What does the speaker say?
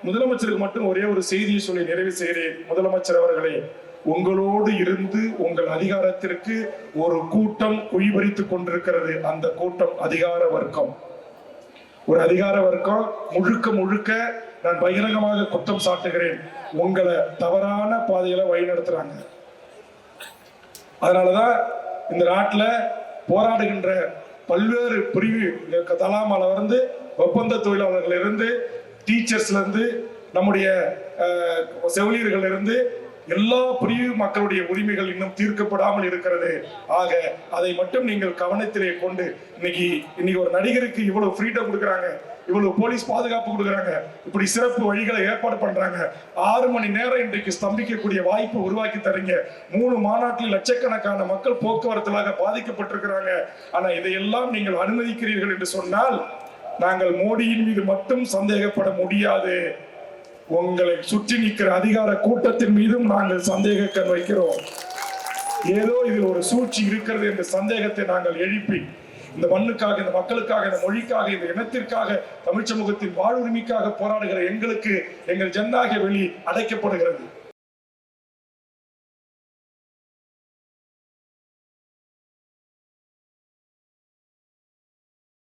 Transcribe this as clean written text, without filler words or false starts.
முதலமைச்சருக்கு மட்டும் ஒரே ஒரு செய்தியை சொல்லி நிறைவு செய்கிறேன். முதலமைச்சர் அவர்களே, உங்களோடு இருந்து உங்கள் அதிகாரத்திற்கு ஒரு கூட்டம் குய்பறித்துக் கொண்டிருக்கிறது. அந்த கூட்டம் அதிகார வர்க்கம். ஒரு அதிகார வர்க்கம் முழுக்க முழுக்க நான் பகிரங்கமாக குற்றம் சாட்டுகிறேன், உங்களை தவறான பாதையில வழிநடத்துறாங்க. அதனாலதான் இந்த நாட்டுல போராடுகின்ற பல்வேறு பிரிவு, தலாமால இருந்து ஒப்பந்த தொழிலாளர்கள் இருந்து, டீச்சர்ஸ்ல இருந்து, நம்முடைய செவிலியர்கள் இருந்து எல்லா பிரிவு மக்களுடைய உரிமைகள் இன்னும் தீர்க்கப்படாமல் இருக்கிறது. ஆக அதை மட்டும் நீங்கள் கவனத்திலே கொண்டு, இன்னைக்கு ஒரு நடிகருக்கு இவ்வளவு ஃப்ரீடம் கொடுக்குறாங்க, இவ்வளவு போலீஸ் பாதுகாப்பு கொடுக்குறாங்க, இப்படி சிறப்பு வழிகளை ஏற்பாடு பண்றாங்க, 6 மணி நேரம் இன்றைக்கு ஸ்தம்பிக்கக்கூடிய வாய்ப்பு உருவாக்கி தரீங்க, 3 மாநாட்டில் லட்சக்கணக்கான மக்கள் போக்குவரத்துலாக பாதிக்கப்பட்டிருக்கிறாங்க. ஆனா இதையெல்லாம் நீங்கள் அனுமதிக்கிறீர்கள் என்று சொன்னால் நாங்கள் மோடியின் மீது மட்டும் சந்தேகப்பட முடியாது, உங்களை சுற்றி நிற்கிற அதிகார கூட்டத்தின் மீதும் நாங்கள் சந்தேக கண் வைக்கிறோம். ஏதோ இதில் ஒரு சூழ்ச்சி இருக்கிறது என்ற சந்தேகத்தை நாங்கள் எழுப்பி, இந்த மண்ணுக்காக, இந்த மக்களுக்காக, இந்த மொழிக்காக, இந்த இனத்திற்காக, தமிழ் சமூகத்தின் வாழ்வுரிமைக்காக போராடுகிற எங்களுக்கு எங்கள் ஜனநாயக வெளி அடைக்கப்படுகிறது.